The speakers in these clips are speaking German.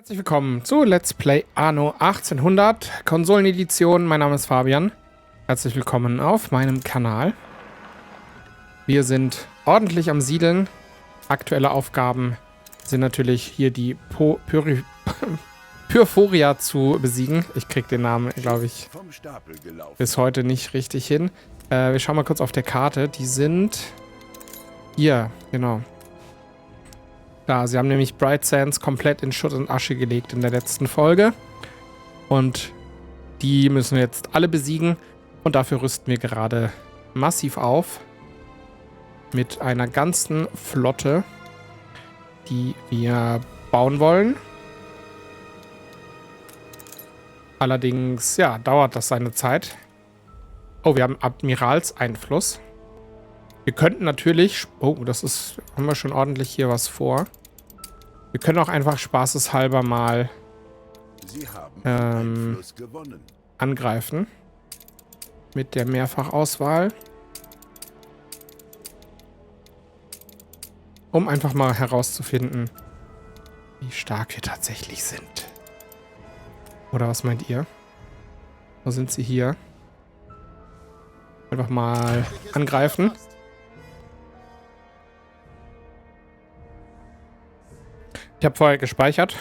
Herzlich willkommen zu Let's Play Anno 1800 Konsolenedition. Mein Name ist Fabian. Herzlich willkommen auf meinem Kanal. Wir sind ordentlich am Siedeln. Aktuelle Aufgaben sind natürlich hier die Pyrphoria zu besiegen. Ich krieg den Namen, glaube ich, bis heute nicht richtig hin. Wir schauen mal kurz auf der Karte. Die sind hier, genau. Da, sie haben nämlich Bright Sands komplett in Schutt und Asche gelegt in der letzten Folge. Und die müssen wir jetzt alle besiegen. Und dafür rüsten wir gerade massiv auf. Mit einer ganzen Flotte, die wir bauen wollen. Allerdings, ja, dauert das seine Zeit. Oh, wir haben Admiralseinfluss. Wir könnten natürlich... Oh, haben wir schon ordentlich hier was vor. Wir können auch einfach spaßeshalber mal angreifen. Mit der Mehrfachauswahl. Um einfach mal herauszufinden, wie stark wir tatsächlich sind. Oder was meint ihr? Wo sind sie hier? Einfach mal angreifen. Ich habe vorher gespeichert,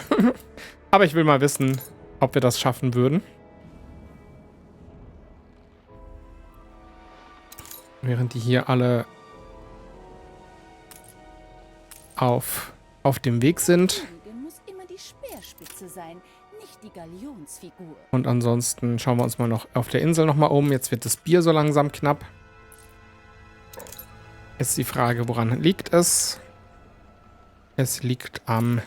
aber ich will mal wissen, ob wir das schaffen würden. Während die hier alle auf dem Weg sind. Und ansonsten schauen wir uns mal noch auf der Insel nochmal um. Jetzt wird das Bier so langsam knapp. Jetzt ist die Frage, woran liegt es? Es liegt an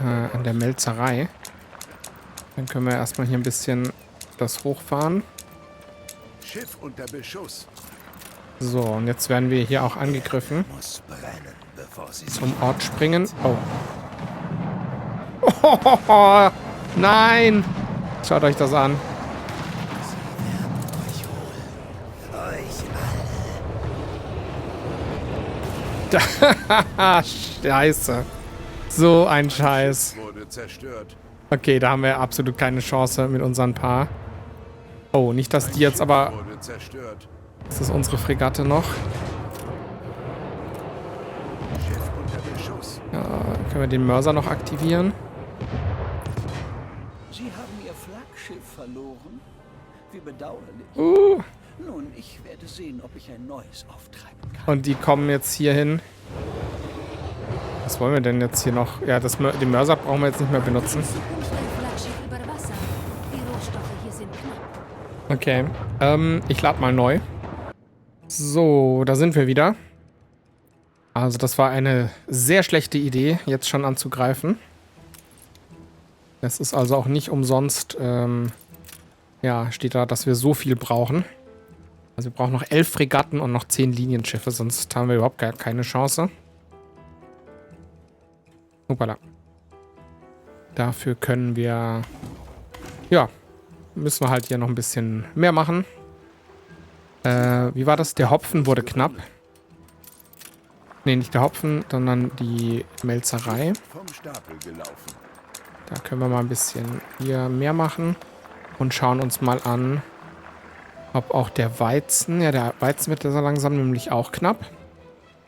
der Melzerei. Dann können wir erstmal hier ein bisschen das hochfahren. Schiff unter Beschuss. So, und jetzt werden wir hier auch angegriffen. Muss brennen, bevor sie Zum Ort springen. Oh. Oh, nein! Schaut euch das an. Scheiße. So ein Scheiß. wurde zerstört. Okay, da haben wir absolut keine Chance mit unseren Paar. Oh, nicht, dass die jetzt aber... Wurde zerstört. Ist das unsere Fregatte noch? Schiff unter Beschuss. Ja, können wir den Mörser noch aktivieren? Sie haben Ihr Flaggschiff verloren? Wie bedauerlich. Nun, ich werde sehen, ob ich ein neues auftreiben kann. Und die kommen jetzt hier hin. Was wollen wir denn jetzt hier noch? Ja, den Mörser brauchen wir jetzt nicht mehr benutzen. Okay. Ich lade mal neu. So, da sind wir wieder. Also das war eine sehr schlechte Idee, jetzt schon anzugreifen. Es ist also auch nicht umsonst, ja, steht da, dass wir so viel brauchen. Also wir brauchen noch 11 Fregatten und noch 10 Linienschiffe, sonst haben wir überhaupt gar keine Chance. Hoppala. Dafür können wir, ja, müssen wir halt hier noch ein bisschen mehr machen. Wie war das? Der Hopfen wurde knapp. Ne, nicht der Hopfen, sondern die Melzerei. Vom Stapel gelaufen. Da können wir mal ein bisschen hier mehr machen. Und schauen uns mal an, ob auch der Weizen... Ja, der Weizen wird so langsam nämlich auch knapp.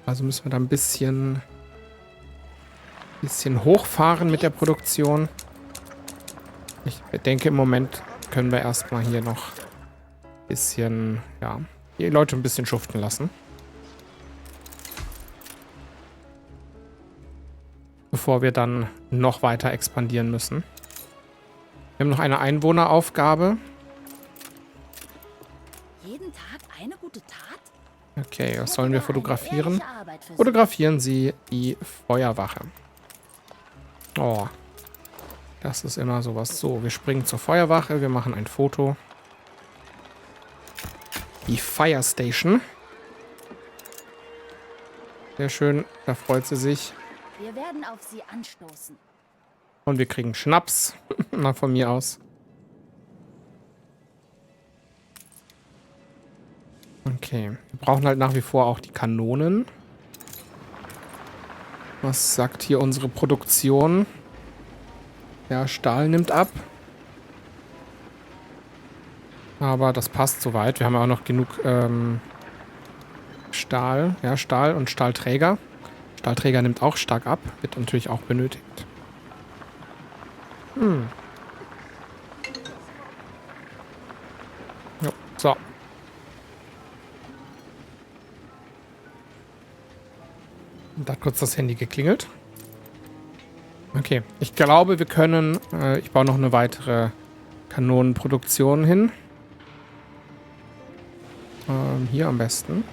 Also müssen wir da ein bisschen hochfahren mit der Produktion. Ich denke, im Moment können wir erstmal hier noch ein bisschen, ja, die Leute ein bisschen schuften lassen. Bevor wir dann noch weiter expandieren müssen. Wir haben noch eine Einwohneraufgabe. Jeden Tag eine gute Tat? Okay, was sollen wir fotografieren? Fotografieren Sie die Feuerwache. Oh, das ist immer sowas. So, wir springen zur Feuerwache. Wir machen ein Foto. Die Fire Station. Sehr schön, da freut sie sich. Wir werden auf sie anstoßen. Und wir kriegen Schnaps. Na, von mir aus. Okay, wir brauchen halt nach wie vor auch die Kanonen. Was sagt hier unsere Produktion? Ja, Stahl nimmt ab. Aber das passt soweit. Wir haben ja auch noch genug Stahl. Ja, Stahl und Stahlträger. Stahlträger nimmt auch stark ab. Wird natürlich auch benötigt. Ja, so. Da hat kurz das Handy geklingelt. Okay, ich glaube, wir können... ich baue noch eine weitere Kanonenproduktion hin. Hier am besten.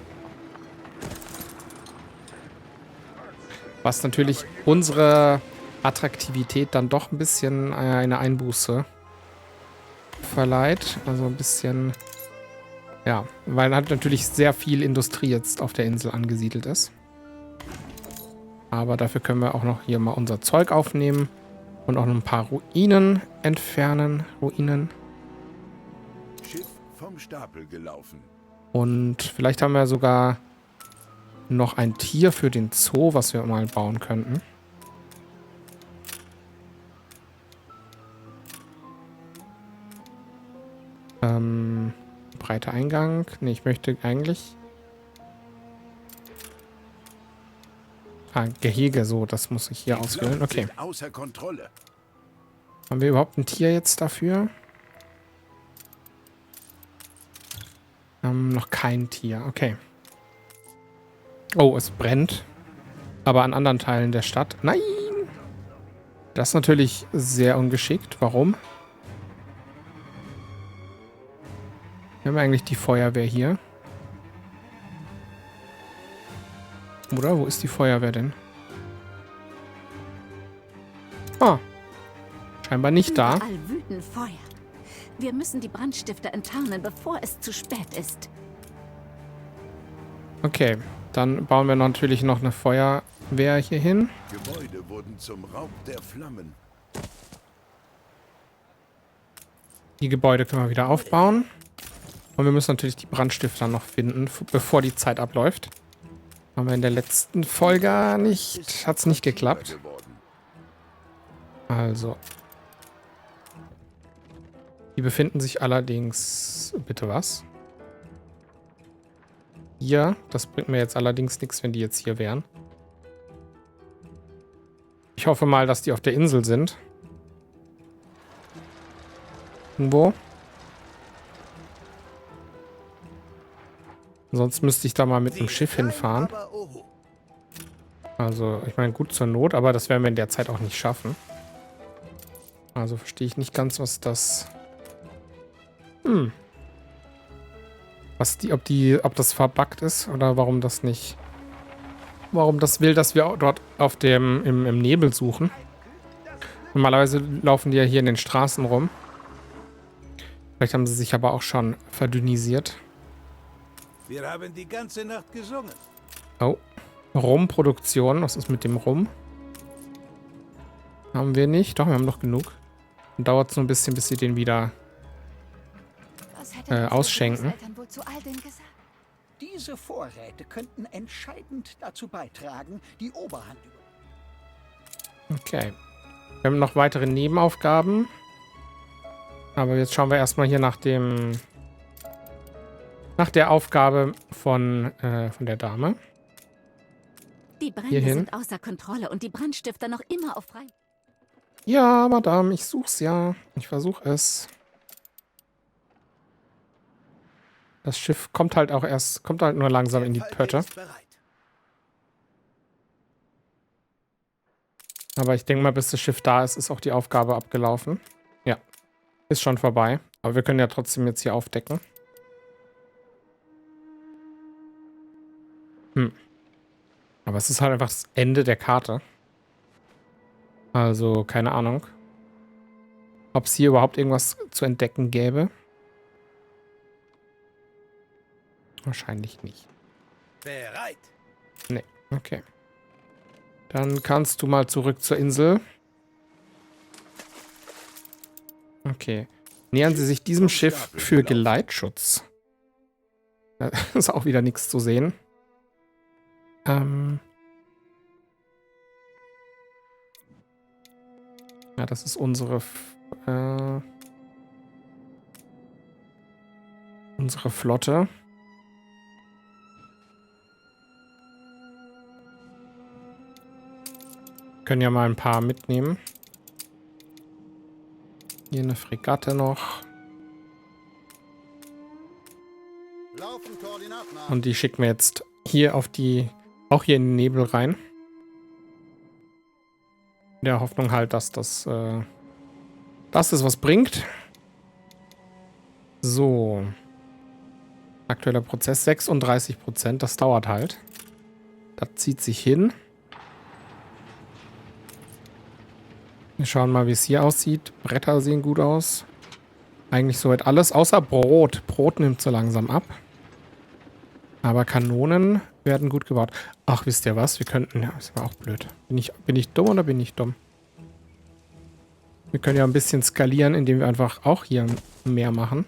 Was natürlich unsere Attraktivität dann doch ein bisschen eine Einbuße verleiht. Also ein bisschen... Ja, weil halt natürlich sehr viel Industrie jetzt auf der Insel angesiedelt ist. Aber dafür können wir auch noch hier mal unser Zeug aufnehmen und auch noch ein paar Ruinen entfernen. Schiff vom Stapel gelaufen. Und vielleicht haben wir sogar noch ein Tier für den Zoo, was wir mal bauen könnten. Breiter Eingang. Ne, ich möchte eigentlich... Gehege, so, das muss ich hier auswählen. Okay. Außer Kontrolle. Haben wir überhaupt ein Tier jetzt dafür? Noch kein Tier, okay. Oh, es brennt. Aber an anderen Teilen der Stadt. Nein! Das ist natürlich sehr ungeschickt. Warum? Wir haben eigentlich die Feuerwehr hier. Oder? Wo ist die Feuerwehr denn? Ah. Scheinbar nicht da. Überall wüten Feuer. Wir müssen die Brandstifter enttarnen, bevor es zu spät ist. Okay. Dann bauen wir natürlich noch eine Feuerwehr hier hin. Gebäude wurden zum Raub der Flammen. Die Gebäude können wir wieder aufbauen. Und wir müssen natürlich die Brandstifter noch finden, bevor die Zeit abläuft. Haben wir in der letzten Folge nicht... Hat es nicht geklappt. Also. Die befinden sich allerdings... Bitte was? Hier. Das bringt mir jetzt allerdings nichts, wenn die jetzt hier wären. Ich hoffe mal, dass die auf der Insel sind. Irgendwo. Sonst müsste ich da mal mit einem Schiff hinfahren. Also, ich meine, gut zur Not, aber das werden wir in der Zeit auch nicht schaffen. Also verstehe ich nicht ganz, was das... ob das verbuggt ist oder warum das nicht... Warum das will, dass wir dort auf im Nebel suchen. Normalerweise laufen die ja hier in den Straßen rum. Vielleicht haben sie sich aber auch schon verdünnisiert. Wir haben die ganze Nacht gesungen. Oh. Rumproduktion. Was ist mit dem Rum? Haben wir nicht. Doch, wir haben noch genug. Dann dauert es nur ein bisschen, bis sie den wieder ausschenken. Diese Vorräte könnten entscheidend dazu beitragen, die Oberhand über... Okay. Wir haben noch weitere Nebenaufgaben. Aber jetzt schauen wir erstmal hier nach der Aufgabe von der Dame. Die Brände Hierhin. sind außer Kontrolle und die Brandstifter noch immer auf frei. Ja, Madame, ich such's ja. Ich versuche es. Das Schiff kommt halt nur langsam in die Pötte. Aber ich denke mal, bis das Schiff da ist, ist auch die Aufgabe abgelaufen. Ja, ist schon vorbei. Aber wir können ja trotzdem jetzt hier aufdecken. Aber es ist halt einfach das Ende der Karte. Also, keine Ahnung. Ob es hier überhaupt irgendwas zu entdecken gäbe. Wahrscheinlich nicht. Bereit. Nee, okay. Dann kannst du mal zurück zur Insel. Okay. Nähern Sie sich diesem Schiff für Geleitschutz. Da ist auch wieder nichts zu sehen. Ja, das ist unsere Flotte. Können ja mal ein paar mitnehmen. Hier eine Fregatte noch. Und die schicken wir jetzt hier auf die, auch hier in den Nebel rein. In der Hoffnung halt, dass das was bringt. So. Aktueller Prozess 36%. Das dauert halt. Das zieht sich hin. Wir schauen mal, wie es hier aussieht. Bretter sehen gut aus. Eigentlich soweit alles, außer Brot. Brot nimmt so langsam ab. Aber Kanonen werden gut gebaut. Ach, wisst ihr was? Wir könnten... Ja, ist aber auch blöd. Bin ich dumm oder bin ich dumm? Wir können ja ein bisschen skalieren, indem wir einfach auch hier mehr machen.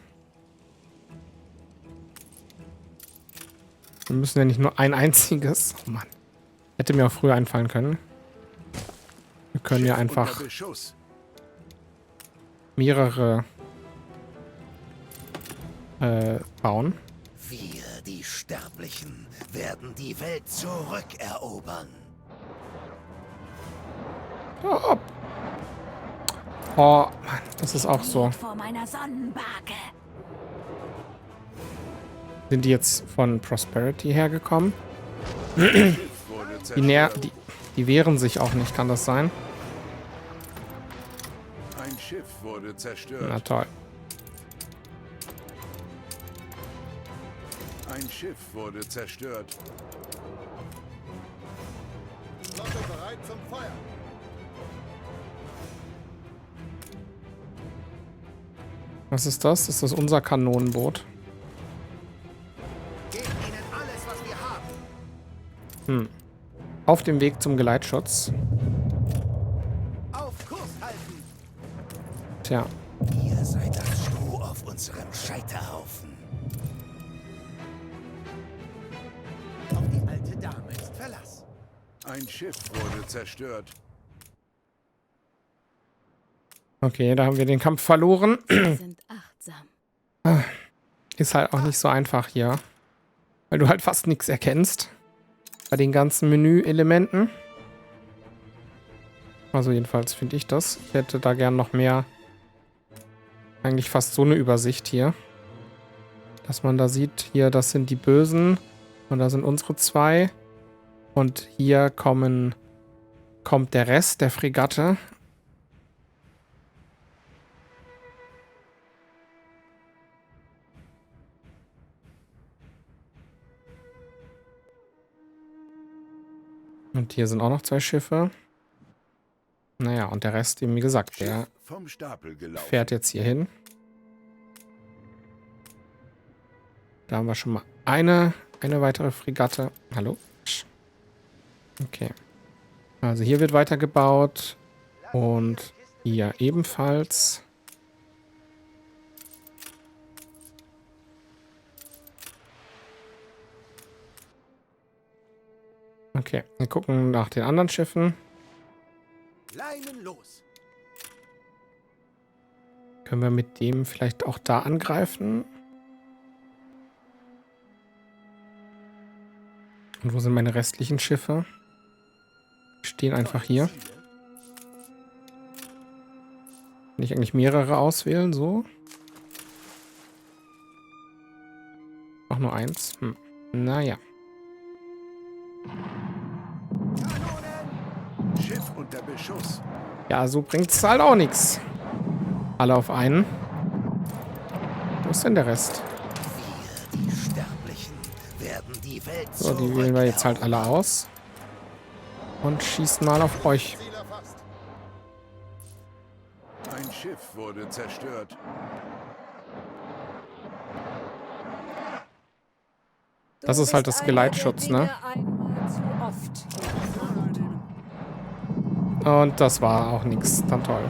Wir müssen ja nicht nur ein einziges... Oh Mann. Hätte mir auch früher einfallen können. Wir können ja einfach mehrere bauen. Wir, die Sterblichen, werden die Welt zurückerobern. Oh, oh Mann, das ist auch so. Vor meiner Sonnenbarke. Sind die jetzt von Prosperity hergekommen? Die wehren sich auch nicht, kann das sein? Ein Schiff wurde zerstört. Na toll. Ein Schiff wurde zerstört. Flotte bereit zum Feuer. Was ist das? Ist das unser Kanonenboot? Gebt ihnen alles, was wir haben. Auf dem Weg zum Geleitschutz. Auf Kurs halten. Tja. Ihr seid das Stroh auf unserem Scheiterhaufen. Auf die alte Dame ist Verlass. Ein Schiff wurde zerstört. Okay, da haben wir den Kampf verloren. Wir sind achtsam. Ist halt auch nicht so einfach hier. Weil du halt fast nichts erkennst. Bei den ganzen Menü-Elementen. Also jedenfalls finde ich das. Ich hätte da gern noch mehr. Eigentlich fast so eine Übersicht hier. Dass man da sieht, hier, das sind die Bösen. Und da sind unsere zwei. Und hier kommt der Rest der Fregatte. Und hier sind auch noch zwei Schiffe. Naja, und der Rest, eben wie gesagt, der Vom Stapel gelaufen. fährt jetzt hier hin. Da haben wir schon mal eine weitere Fregatte. Hallo? Okay. Also hier wird weitergebaut. Und hier ebenfalls. Okay, wir gucken nach den anderen Schiffen. Leinen los. Können wir mit dem vielleicht auch da angreifen? Und wo sind meine restlichen Schiffe? Die stehen einfach hier. Kann ich eigentlich mehrere auswählen, so? Auch nur eins. Naja. Schiff unter Beschuss. Ja, so bringt es halt auch nichts. Alle auf einen. Wo ist denn der Rest? Wir, die Sterblichen, werden die Welt So, die wählen wir jetzt halt alle aus. Und schießen mal auf euch. Ein Schiff wurde zerstört. Das ist halt das Geleitschutz, ne? Und das war auch nichts. Dann toll.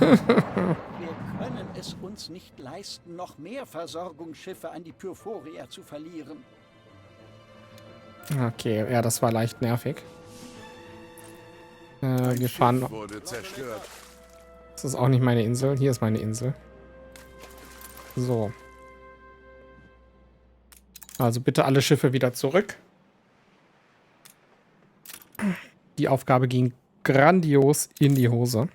Wir können es uns nicht leisten, noch mehr Versorgungsschiffe an die Pyrphoria zu verlieren. Okay, ja, das war leicht nervig. Ein Wir Schiff fahren... wurde zerstört. Das ist auch nicht meine Insel. Hier ist meine Insel. So. Also bitte alle Schiffe wieder zurück. Die Aufgabe ging grandios in die Hose.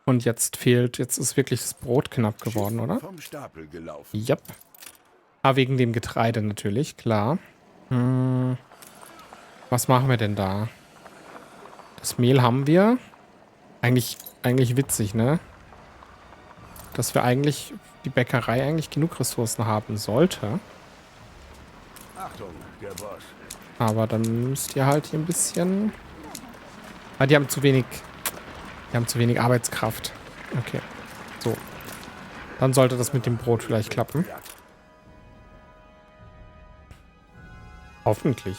Und jetzt ist wirklich das Brot knapp geworden, oder? Vom Stapel gelaufen. Yep. Ah, wegen dem Getreide natürlich, klar. Was machen wir denn da? Das Mehl haben wir. Eigentlich witzig, ne? Dass wir eigentlich, die Bäckerei eigentlich genug Ressourcen haben sollte. Achtung, der Boss. Aber dann müsst ihr halt hier ein bisschen... Ah, die haben zu wenig Arbeitskraft. Okay. So. Dann sollte das mit dem Brot vielleicht klappen. Hoffentlich.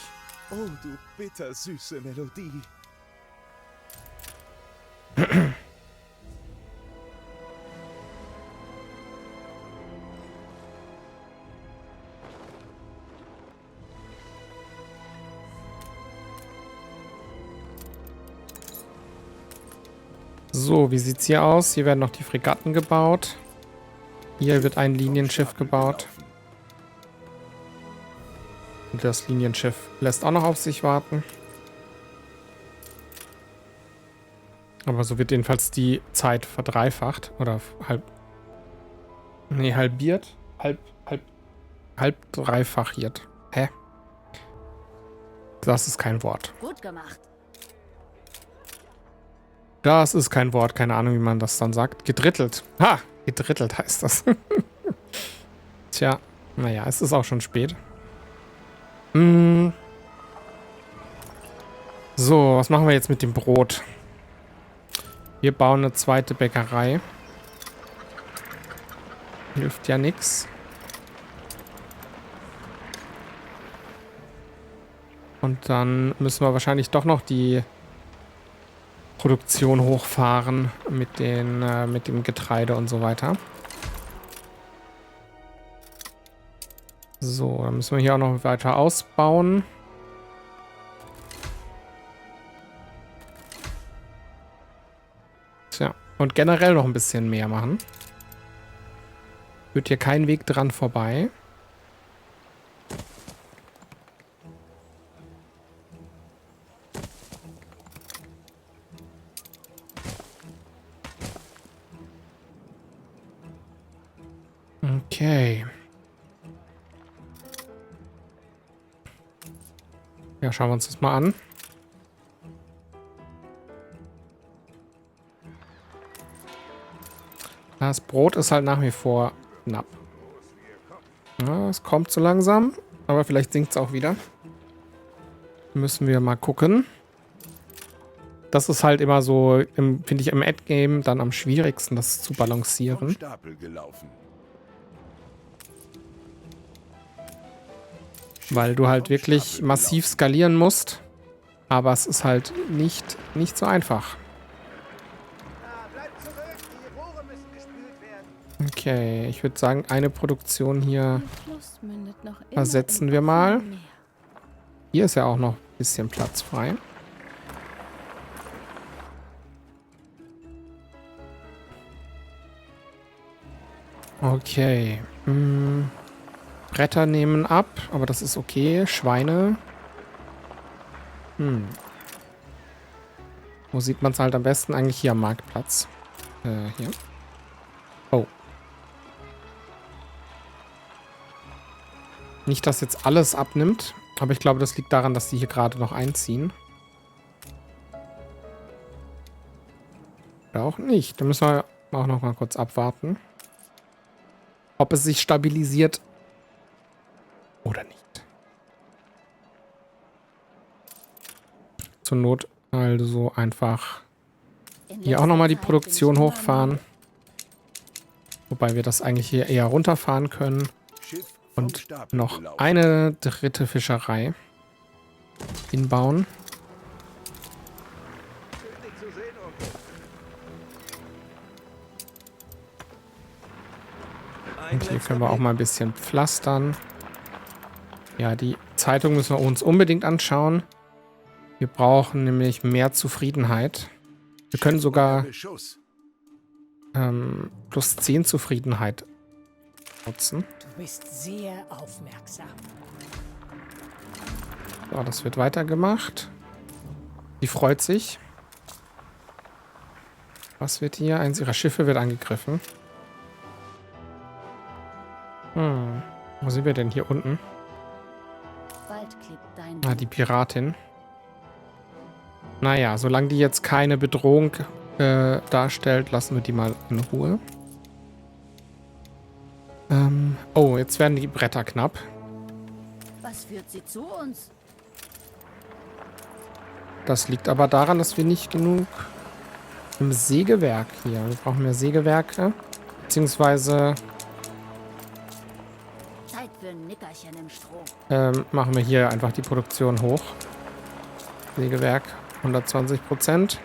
Oh, du bittersüße Melodie. So, wie sieht's hier aus? Hier werden noch die Fregatten gebaut. Hier wird ein Linienschiff gebaut. Und das Linienschiff lässt auch noch auf sich warten. Aber so wird jedenfalls die Zeit verdreifacht. Oder halbiert. Halb dreifachiert. Hä? Das ist kein Wort. Gut gemacht. Das ist kein Wort. Keine Ahnung, wie man das dann sagt. Gedrittelt. Ha! Gedrittelt heißt das. Tja. Naja, es ist auch schon spät. So, was machen wir jetzt mit dem Brot? Wir bauen eine zweite Bäckerei. Hilft ja nichts. Und dann müssen wir wahrscheinlich doch noch die Produktion hochfahren mit dem Getreide und so weiter. So, dann müssen wir hier auch noch weiter ausbauen. Tja, und generell noch ein bisschen mehr machen. Führt hier kein Weg dran vorbei. Okay. Ja, schauen wir uns das mal an. Das Brot ist halt nach wie vor knapp. Ja, es kommt so langsam, aber vielleicht sinkt es auch wieder. Müssen wir mal gucken. Das ist halt immer so, finde ich, im Endgame dann am schwierigsten, das zu Vom balancieren. Stapel gelaufen. Weil du halt wirklich massiv skalieren musst. Aber es ist halt nicht so einfach. Okay, ich würde sagen, eine Produktion hier Fluss mündet noch immer ersetzen im wir mal. offenen Meer. Hier ist ja auch noch ein bisschen Platz frei. Okay. Bretter nehmen ab, aber das ist okay. Schweine. Wo sieht man es halt am besten? Eigentlich hier am Marktplatz. Hier. Oh. Nicht, dass jetzt alles abnimmt, aber ich glaube, das liegt daran, dass die hier gerade noch einziehen. Oder auch nicht. Da müssen wir auch noch mal kurz abwarten. Ob es sich stabilisiert oder nicht. Zur Not also einfach hier auch nochmal die Produktion hochfahren. Wobei wir das eigentlich hier eher runterfahren können. Schiff vom Und Stapel noch gelaufen. eine dritte Fischerei hinbauen. Und hier können wir auch mal ein bisschen pflastern. Ja, die Zeitung müssen wir uns unbedingt anschauen. Wir brauchen nämlich mehr Zufriedenheit. Wir können sogar Beschuss. plus 10 Zufriedenheit nutzen. Du bist sehr aufmerksam. So, das wird weitergemacht. Die freut sich. Was wird hier? Eins ihrer Schiffe wird angegriffen. Wo sind wir denn hier unten? Bald klebt dein Ah, die Piratin. Naja, solange die jetzt keine Bedrohung darstellt, lassen wir die mal in Ruhe. Oh, jetzt werden die Bretter knapp. Was führt sie zu uns? Das liegt aber daran, dass wir nicht genug im Sägewerk hier. Wir brauchen mehr Sägewerke. Beziehungsweise Zeit für ein Nickerchen im Stroh. machen wir hier einfach die Produktion hoch. Sägewerk 120%.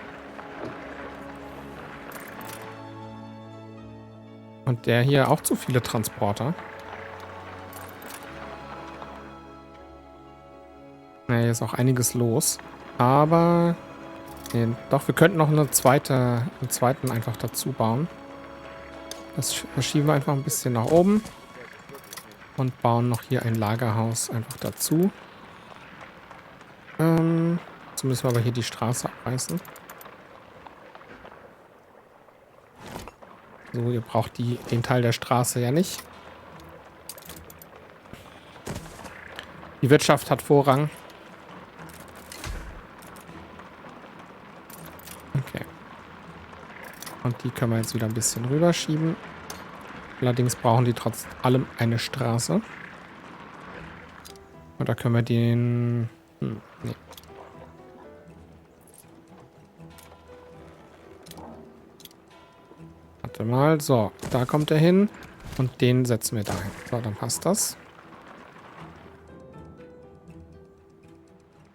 Und der hier auch zu viele Transporter. Naja, hier ist auch einiges los. Aber nee, doch, wir könnten noch einen zweiten einfach dazu bauen. Das verschieben wir einfach ein bisschen nach oben. Und bauen noch hier ein Lagerhaus einfach dazu. Jetzt müssen wir aber hier die Straße abreißen. So, ihr braucht den Teil der Straße ja nicht. Die Wirtschaft hat Vorrang. Okay. Und die können wir jetzt wieder ein bisschen rüberschieben. Allerdings brauchen die trotz allem eine Straße. Und da können wir den... nee. Warte mal. So, da kommt er hin. Und den setzen wir dahin. So, dann passt das.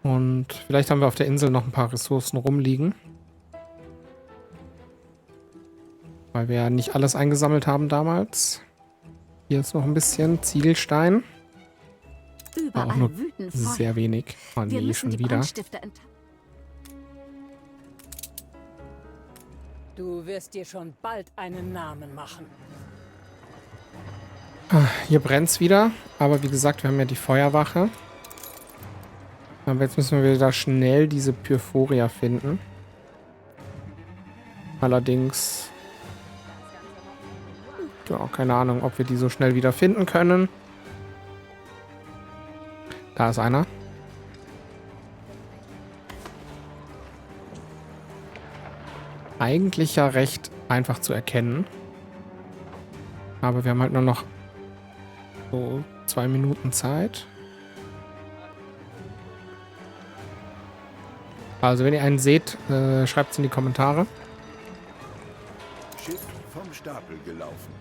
Und vielleicht haben wir auf der Insel noch ein paar Ressourcen rumliegen. Weil wir ja nicht alles eingesammelt haben damals. Hier ist noch ein bisschen Ziegelstein. Überall Auch nur wüten Feuer. sehr wenig. Oh Wir nee, müssen schon die wieder. Brandstifter enttarnen. Du wirst dir schon bald einen Namen machen. Hier brennt es wieder. Aber wie gesagt, wir haben ja die Feuerwache. Aber jetzt müssen wir wieder schnell diese Pyrphoria finden. Allerdings... ja, keine Ahnung, ob wir die so schnell wieder finden können. Da ist einer. Eigentlich ja recht einfach zu erkennen. Aber wir haben halt nur noch so 2 Minuten Zeit. Also wenn ihr einen seht, schreibt es in die Kommentare. Schiff vom Stapel gelaufen.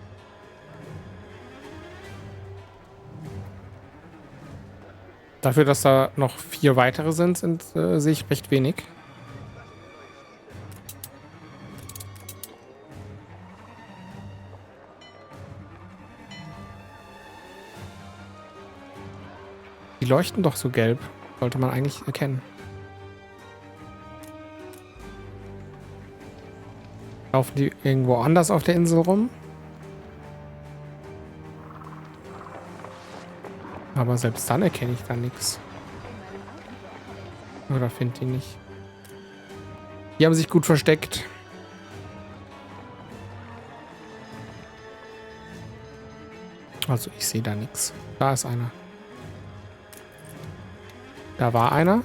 Dafür, dass da noch 4 weitere sind, sehe ich recht wenig. Die leuchten doch so gelb. Sollte man eigentlich erkennen. Laufen die irgendwo anders auf der Insel rum? Aber selbst dann erkenne ich da nichts. Oder finde die nicht. Die haben sich gut versteckt. Also ich sehe da nichts. Da ist einer. Da war einer.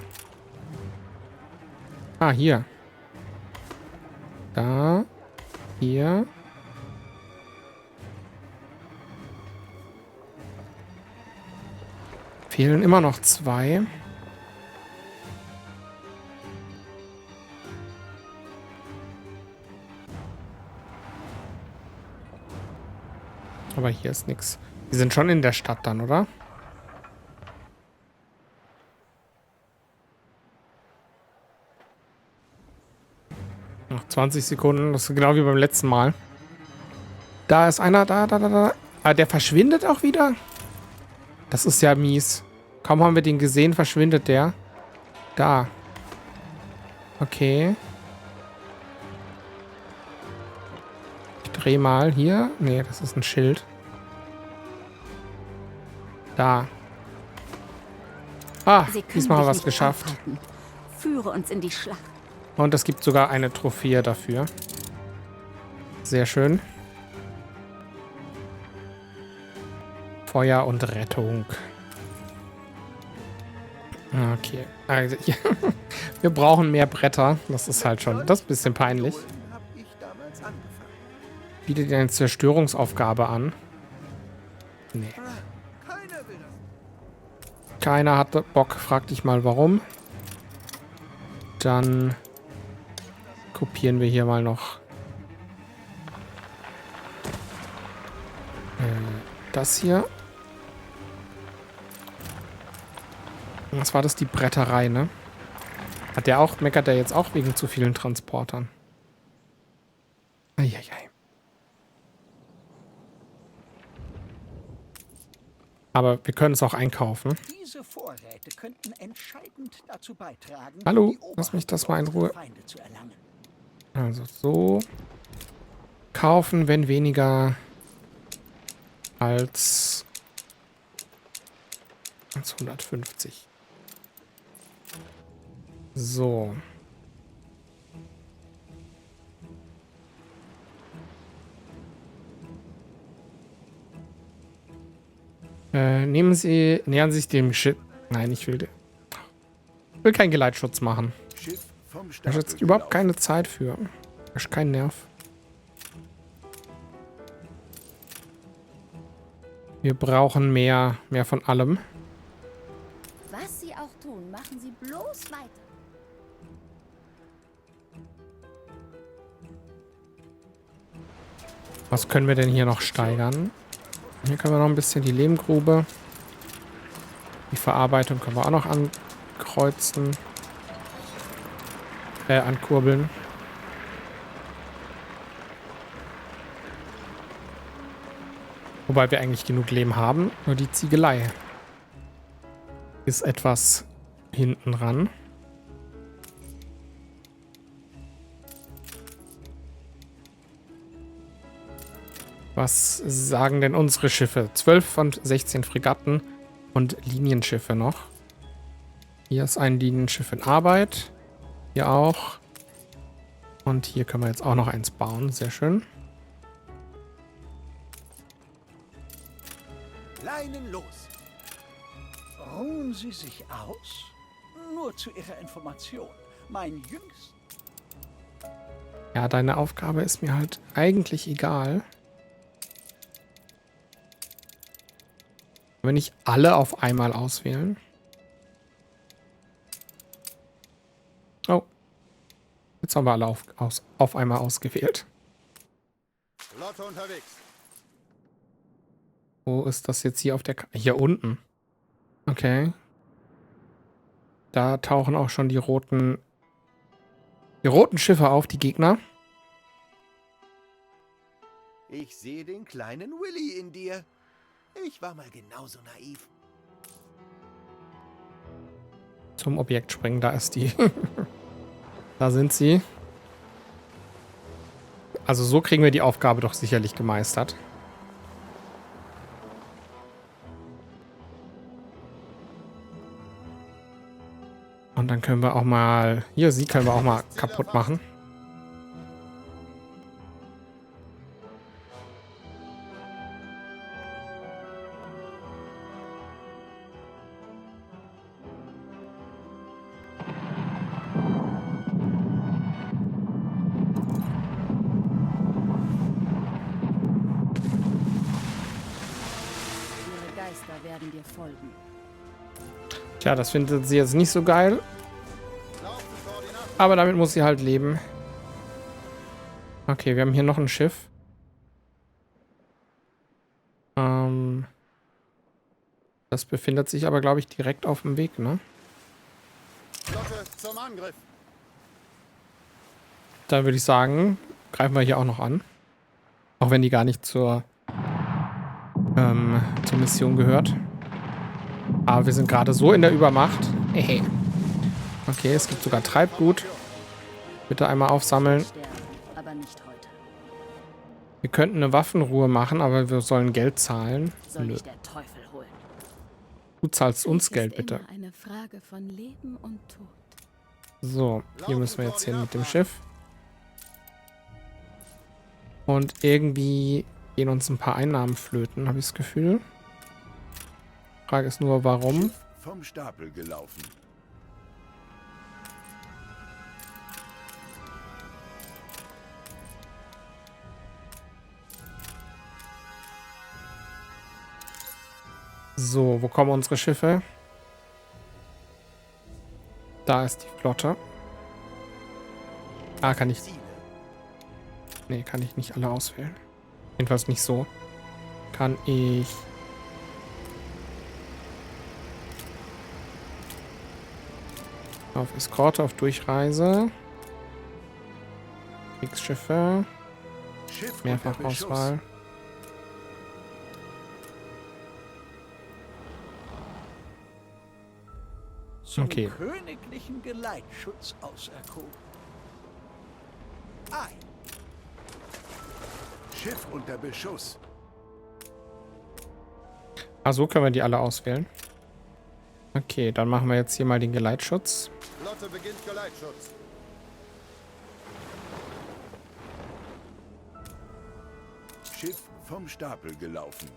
Ah, hier. Da. Hier. Fehlen immer noch 2. Aber hier ist nichts. Die sind schon in der Stadt dann, oder? Noch 20 Sekunden. Das ist genau wie beim letzten Mal. Da ist einer. Da. Ah, der verschwindet auch wieder? Das ist ja mies. Kaum haben wir den gesehen, verschwindet der. Da. Okay. Ich drehe mal hier. Nee, das ist ein Schild. Da. Ah, Sie können diesmal haben wir dich was nicht geschafft. aufhalten. Führe uns in die Schlacht. Und es gibt sogar eine Trophäe dafür. Sehr schön. Feuer und Rettung. Okay. Also, ja. Wir brauchen mehr Bretter. Das ist halt schon, das ist ein bisschen peinlich. Hab ich damals angefangen. Bietet dir eine Zerstörungsaufgabe an. Nee. Keiner will das. Keiner hatte Bock. Frag dich mal, warum. Dann kopieren wir hier mal noch das hier. Was war das? Die Bretterei, ne? Meckert der jetzt auch wegen zu vielen Transportern? Eieiei. Aber wir können es auch einkaufen. Diese Vorräte könnten entscheidend dazu beitragen, Hallo, die lass mich das Oberhand mal in über Ruhe. unsere Feinde zu erlangen. Also so. Kaufen, wenn weniger als 150. So. Nähern Sie sich dem Schiff. Nein, ich will keinen Geleitschutz machen. Schiff vom Da Stapel ist jetzt überhaupt gelaufen. keine Zeit für. Da ist kein Nerv. Wir brauchen mehr von allem. Was Sie auch tun, machen Sie bloß weiter. Was können wir denn hier noch steigern? Hier können wir noch ein bisschen die Lehmgrube. Die Verarbeitung können wir auch noch ankreuzen. Ankurbeln. Wobei wir eigentlich genug Lehm haben. Nur die Ziegelei ist etwas hinten ran. Was sagen denn unsere Schiffe? 12 von 16 Fregatten und Linienschiffe noch. Hier ist ein Linienschiff in Arbeit. Hier auch. Und hier können wir jetzt auch noch eins bauen. Sehr schön. Leinen los. Ruhen Sie sich aus? Nur zu Ihrer Information. Mein Jüngst. Ja, deine Aufgabe ist mir halt eigentlich egal. Wenn nicht alle auf einmal auswählen. Oh. Jetzt haben wir alle auf einmal ausgewählt. Flotte unterwegs. Wo ist das jetzt hier auf der Karte? Hier unten. Okay. Da tauchen auch schon die roten Schiffe auf, die Gegner. Ich sehe den kleinen Willy in dir. Ich war mal genauso naiv. Zum Objekt springen, da ist die. Da sind sie. Also so kriegen wir die Aufgabe doch sicherlich gemeistert. Und dann können wir auch mal... Hier, sie können wir auch mal kaputt machen. Ihre Geister werden dir folgen. Tja, das findet sie jetzt nicht so geil. Aber damit muss sie halt leben. Okay, wir haben hier noch ein Schiff. Das befindet sich aber, glaube ich, direkt auf dem Weg, ne? Flotte zum Angriff. Dann würde ich sagen, greifen wir hier auch noch an. Auch wenn die gar nicht zur Mission gehört. Aber wir sind gerade so in der Übermacht. Okay, es gibt sogar Treibgut. Bitte einmal aufsammeln. Sterben, aber nicht heute. Wir könnten eine Waffenruhe machen, aber wir sollen Geld zahlen. Soll Nö. ich der Teufel holen? Du zahlst uns Krieg Geld, ist bitte. immer eine Frage von Leben und Tod. So, hier müssen wir jetzt hin mit dem Schiff. Und irgendwie gehen uns ein paar Einnahmen flöten, habe ich das Gefühl. Frage ist nur, warum? Schiff vom Stapel gelaufen. So, wo kommen unsere Schiffe? Da ist die Flotte. Ah, kann ich... Nee, kann ich nicht alle auswählen. Jedenfalls nicht so. Kann ich... Auf Eskorte, auf Durchreise. Kriegsschiffe. Schiff Mehrfachauswahl. Zum Okay. königlichen Geleitschutz auserkoren. Ei. Schiff unter Beschuss. Ah, so können wir die alle auswählen. Okay, dann machen wir jetzt hier mal den Geleitschutz. Flotte beginnt Geleitschutz. Schiff vom Stapel gelaufen.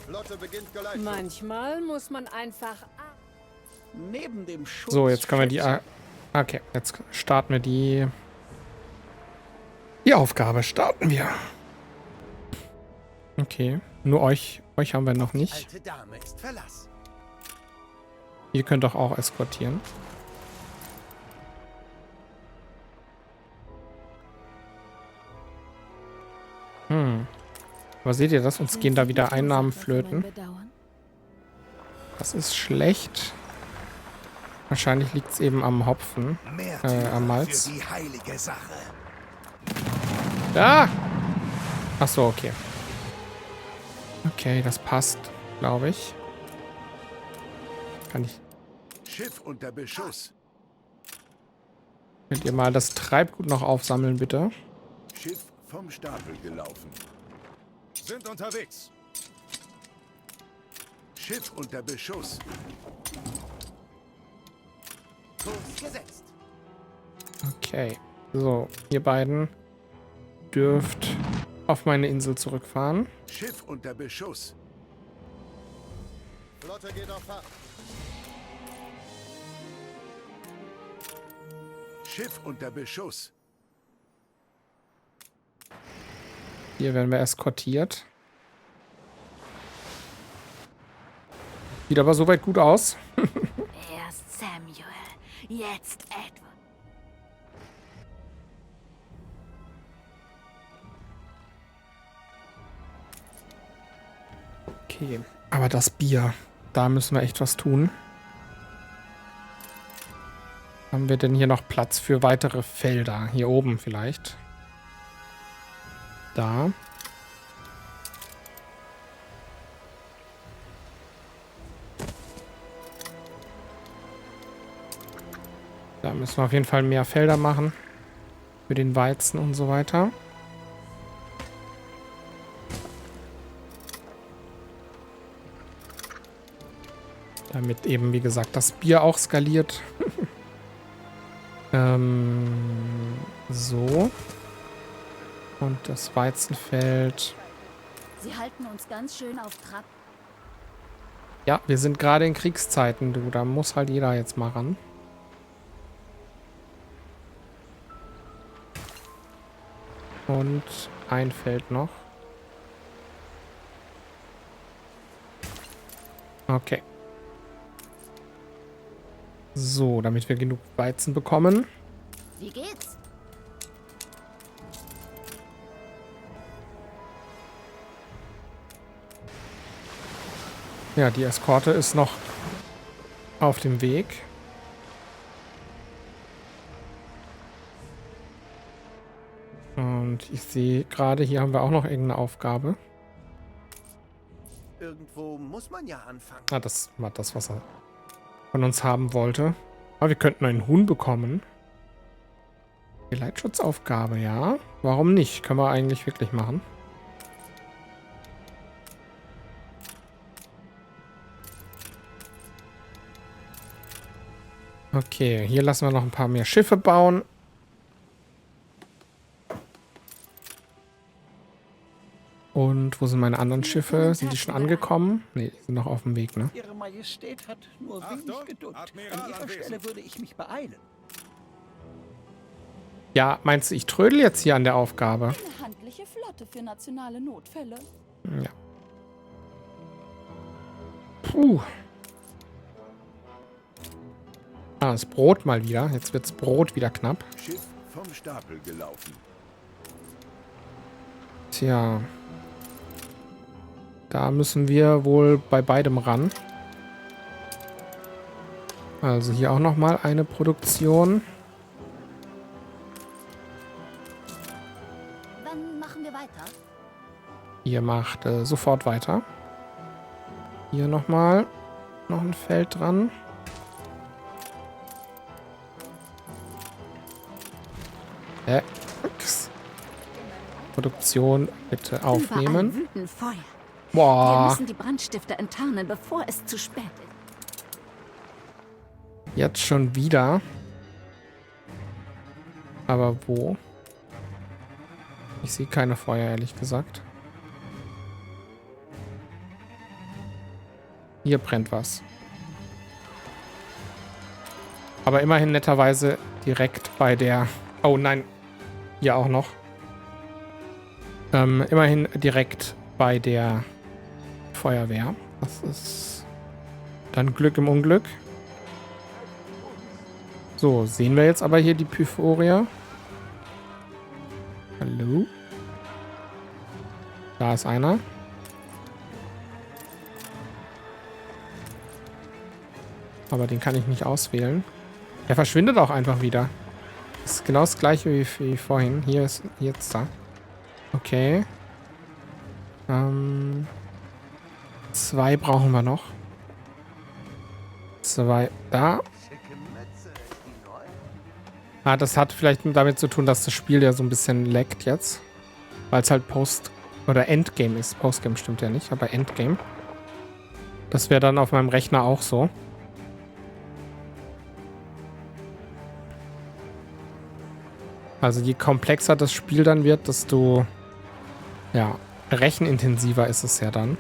Flotte beginnt Geleitschutz. Manchmal muss man einfach... Neben dem Schutz So, jetzt können wir die... Okay, jetzt starten wir die... Die Aufgabe starten wir. Okay, nur euch haben wir noch nicht. Alte Dame ist Verlass. Ihr könnt doch auch eskortieren. Aber seht ihr das? Uns gehen da wieder Einnahmen flöten. Das ist schlecht. Wahrscheinlich liegt es eben am Hopfen. Am Malz. Für die heilige Sache. Ah! Ach so, okay. Okay, das passt, glaube ich. Kann ich... Schiff unter Beschuss. Könnt ihr mal das Treibgut noch aufsammeln, bitte? Schiff vom Stapel gelaufen. Sind unterwegs. Schiff unter Beschuss. Kurs gesetzt. Okay. So, ihr beiden dürft auf meine Insel zurückfahren. Schiff unter Beschuss. Flotte geht auf Fahrt. Schiff unter Beschuss. Hier werden wir eskortiert. Sieht aber soweit gut aus. Erst Samuel, jetzt Edward. Okay, aber das Bier, da müssen wir echt was tun. Haben wir denn hier noch Platz für weitere Felder? Hier oben vielleicht. Da. Da müssen wir auf jeden Fall mehr Felder machen. Für den Weizen und so weiter. Damit eben, wie gesagt, das Bier auch skaliert. So. Und das Weizenfeld. Sie halten uns ganz schön auf Trab. Ja, wir sind gerade in Kriegszeiten, du. Da muss halt jeder jetzt mal ran. Und ein Feld noch. Okay. So, damit wir genug Weizen bekommen. Wie geht's? Ja, die Eskorte ist noch auf dem Weg. Und ich sehe gerade, hier haben wir auch noch irgendeine Aufgabe. Irgendwo muss man ja anfangen. Ah, das war das, was er von uns haben wollte. Aber wir könnten einen Huhn bekommen. Die Leitschutzaufgabe, ja. Warum nicht? Können wir eigentlich wirklich machen. Okay, hier lassen wir noch ein paar mehr Schiffe bauen. Und wo sind meine anderen Schiffe? Sind die schon angekommen? Ne, die sind noch auf dem Weg, ne? Ihre Majestät hat nur wenig Geduld. An Ihrer Stelle würde ich mich beeilen. Ja, meinst du, ich trödel jetzt hier an der Aufgabe? Eine handliche Flotte für nationale Notfälle. Ja. Puh. Ah, das Brot mal wieder. Jetzt wird's Brot wieder knapp. Schiff vom Stapel gelaufen. Tja. Da müssen wir wohl bei beidem ran. Also hier auch nochmal eine Produktion. Wann machen wir weiter? Ihr macht sofort weiter. Hier nochmal. Noch ein Feld dran. Produktion bitte aufnehmen. Überall wüten Feuer. Wir Boah. müssen die Brandstifter enttarnen, bevor es zu spät ist. Jetzt schon wieder. Aber wo? Ich sehe keine Feuer, ehrlich gesagt. Hier brennt was. Aber immerhin netterweise direkt bei der... Oh nein. Hier auch noch. Immerhin direkt bei der Feuerwehr. Das ist dann Glück im Unglück. So, sehen wir jetzt aber hier die Pyphoria. Hallo? Da ist einer. Aber den kann ich nicht auswählen. Der verschwindet auch einfach wieder. Das ist genau das gleiche wie vorhin. Hier ist jetzt da. Okay. 2 brauchen wir noch. 2 da. Ah, das hat vielleicht damit zu tun, dass das Spiel ja so ein bisschen laggt jetzt. Weil es halt Post- oder Endgame ist. Postgame stimmt ja nicht, aber Endgame. Das wäre dann auf meinem Rechner auch so. Also je komplexer das Spiel dann wird, desto ja, rechenintensiver ist es ja dann.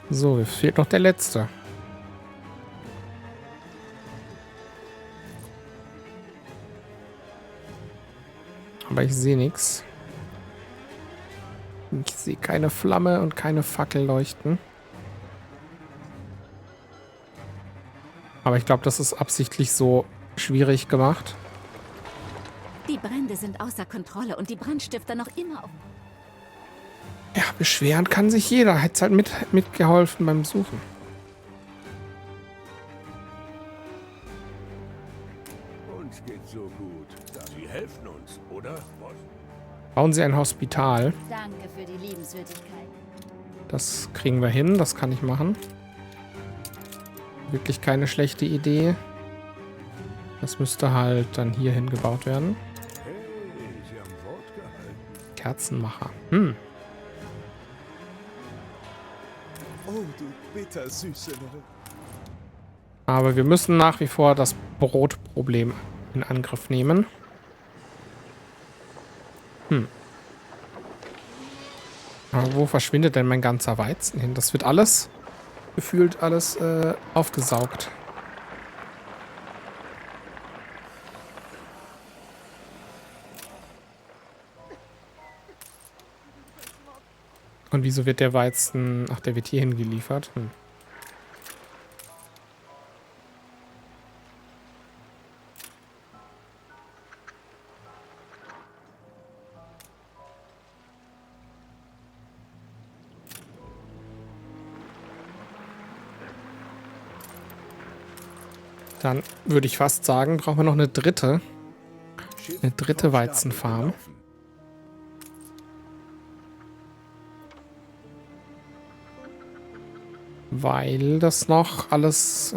So, fehlt noch der letzte. Aber ich sehe nichts. Ich sehe keine Flamme und keine Fackel leuchten. Aber ich glaube, das ist absichtlich so schwierig gemacht. Die Brände sind außer Kontrolle und die Brandstifter noch immer auf... Ja, beschweren kann sich jeder. Hat's halt mitgeholfen beim Suchen. Uns geht's so gut. Sie helfen uns, oder? Was? Bauen Sie ein Hospital. Danke für die Liebenswürdigkeit. Das kriegen wir hin. Das kann ich machen. Wirklich keine schlechte Idee. Das müsste halt dann hier hingebaut werden. Hey, Sie haben Wort gehalten. Kerzenmacher. Oh, du bittersüße. Aber wir müssen nach wie vor das Brotproblem in Angriff nehmen. Aber wo verschwindet denn mein ganzer Weizen hin? Das wird alles, gefühlt alles aufgesaugt. Und wieso wird der Weizen... Ach, der wird hierhin geliefert. Dann würde ich fast sagen, brauchen wir noch eine dritte Weizenfarm. Weil das noch alles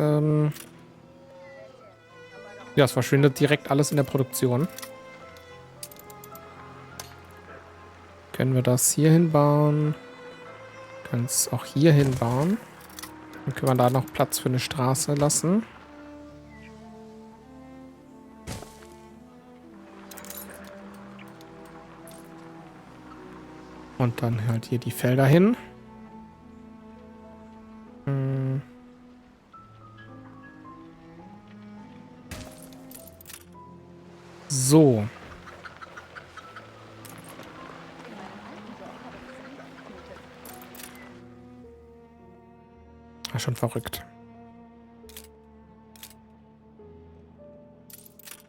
Ja, es verschwindet direkt alles in der Produktion. Können wir das hier hinbauen? Können es auch hier hinbauen. Dann können wir da noch Platz für eine Straße lassen. Und dann halt hier die Felder hin. So. Ah, schon verrückt.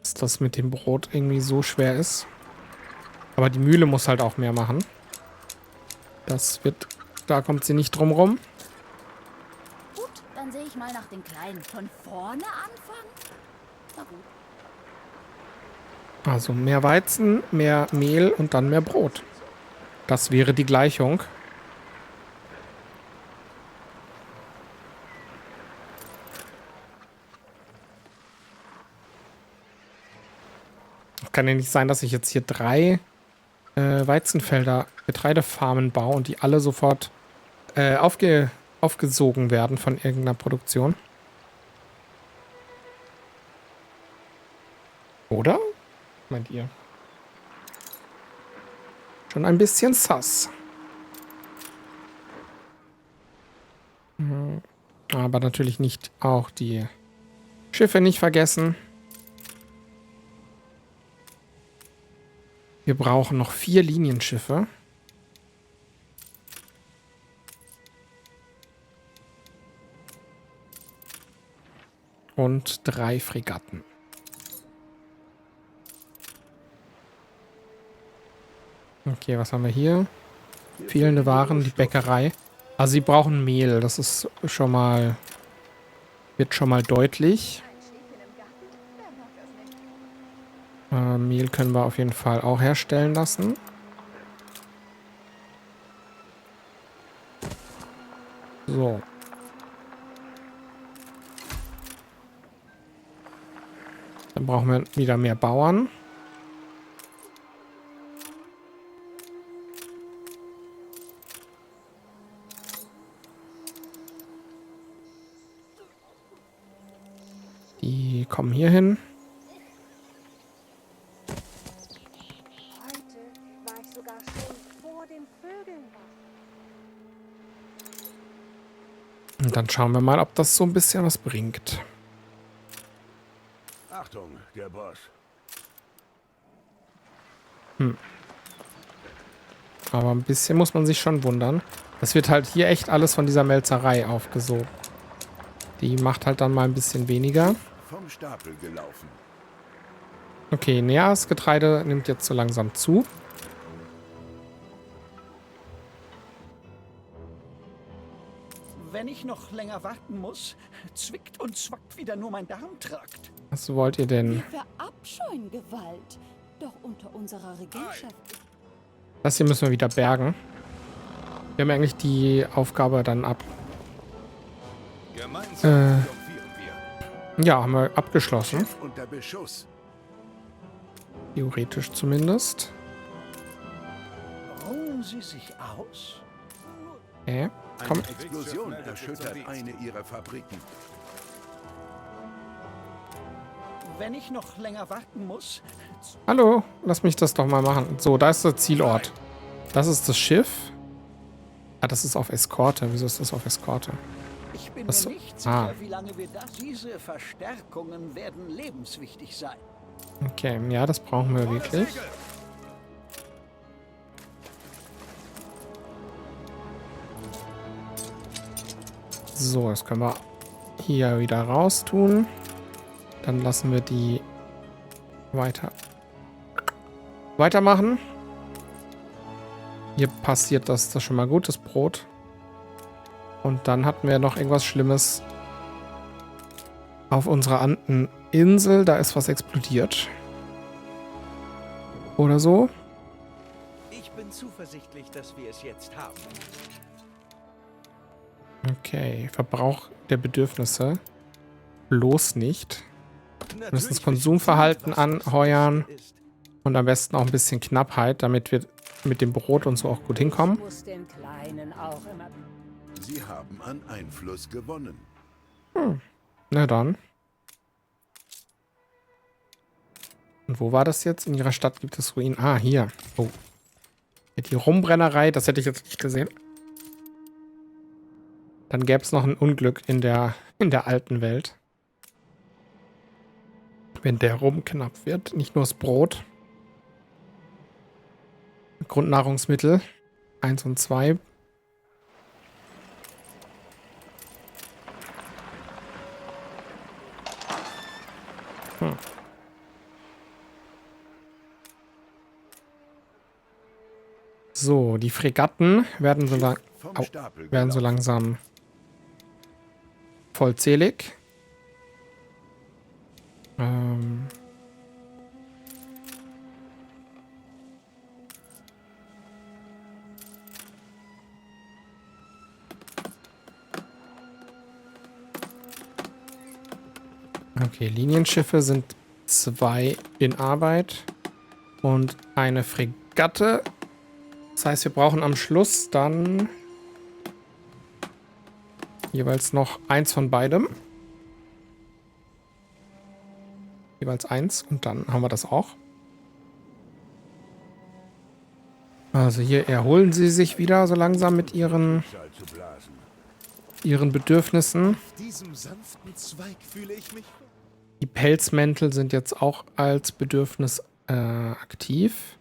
Dass das mit dem Brot irgendwie so schwer ist. Aber die Mühle muss halt auch mehr machen. Das wird... Da kommt sie nicht drum rum. Gut, dann sehe ich mal nach den Kleinen. Von vorne anfangen? Na gut. Also mehr Weizen, mehr Mehl und dann mehr Brot. Das wäre die Gleichung. Kann ja nicht sein, dass ich jetzt hier 3 Weizenfelder, Getreidefarmen baue und die alle sofort aufgesogen werden von irgendeiner Produktion. Oder? Meint ihr? Schon ein bisschen sass. Aber natürlich nicht auch die Schiffe nicht vergessen. Wir brauchen noch 4 Linienschiffe. Und 3 Fregatten. Okay, was haben wir hier? Fehlende Waren, die Bäckerei. Also sie brauchen Mehl, das ist schon mal... Wird schon mal deutlich. Mehl können wir auf jeden Fall auch herstellen lassen. So. Dann brauchen wir wieder mehr Bauern. Die kommen hier hin. Und dann schauen wir mal, ob das so ein bisschen was bringt. Achtung, der Boss. Aber ein bisschen muss man sich schon wundern. Das wird halt hier echt alles von dieser Melzerei aufgesogen. Die macht halt dann mal ein bisschen weniger. Vom Stapel gelaufen. Okay, das Getreide nimmt jetzt so langsam zu. Wenn ich noch länger warten muss, zwickt und zwackt wieder nur mein Darmtrakt. Was wollt ihr denn? Wir verabscheuen Gewalt. Doch unter unserer Regentschaft. Das hier müssen wir wieder bergen. Wir haben eigentlich die Aufgabe dann ab. Gemeinsam triumphieren wir. Ja, haben wir abgeschlossen. Schiff unter Beschuss. Theoretisch zumindest. Ruhen Sie sich aus? Komm. Eine Explosion erschüttert eine ihrer Fabriken. Wenn ich noch länger warten muss, Hallo, lass mich das doch mal machen. So, da ist der Zielort. Das ist das Schiff. Ah, das ist auf Eskorte. Wieso ist das auf Eskorte? ich bin Was mir so- nicht sicher, Ah. wie lange wir das. Diese Verstärkungen werden lebenswichtig sein. Okay, ja, das brauchen wir wirklich. So, das können wir hier wieder raus tun. Dann lassen wir die weitermachen. Hier passiert das schon mal gut, das Brot. Und dann hatten wir noch irgendwas Schlimmes auf unserer anderen Insel. Da ist was explodiert. Oder so. Ich bin zuversichtlich, dass wir es jetzt haben. Okay, Verbrauch der Bedürfnisse. Bloß nicht. Wir müssen das Konsumverhalten anheuern und am besten auch ein bisschen Knappheit, damit wir mit dem Brot und so auch gut hinkommen. Muss den Kleinen auch immer... Sie haben an Einfluss gewonnen. Na dann. Und wo war das jetzt? In ihrer Stadt gibt es Ruinen. Ah, hier. Oh. Die Rumbrennerei, das hätte ich jetzt nicht gesehen. Dann gäbe es noch ein Unglück in der alten Welt. Wenn der Rum knapp wird. Nicht nur das Brot. Grundnahrungsmittel 1 und 2. So, die Fregatten werden so langsam vollzählig. Okay, Linienschiffe sind 2 in Arbeit und eine Fregatte. Das heißt, wir brauchen am Schluss dann jeweils noch 1 von beidem. Jeweils 1 und dann haben wir das auch. Also hier erholen sie sich wieder so langsam mit ihren Bedürfnissen. Diesem sanften Zweig fühle ich mich. Die Pelzmäntel sind jetzt auch als Bedürfnis aktiv.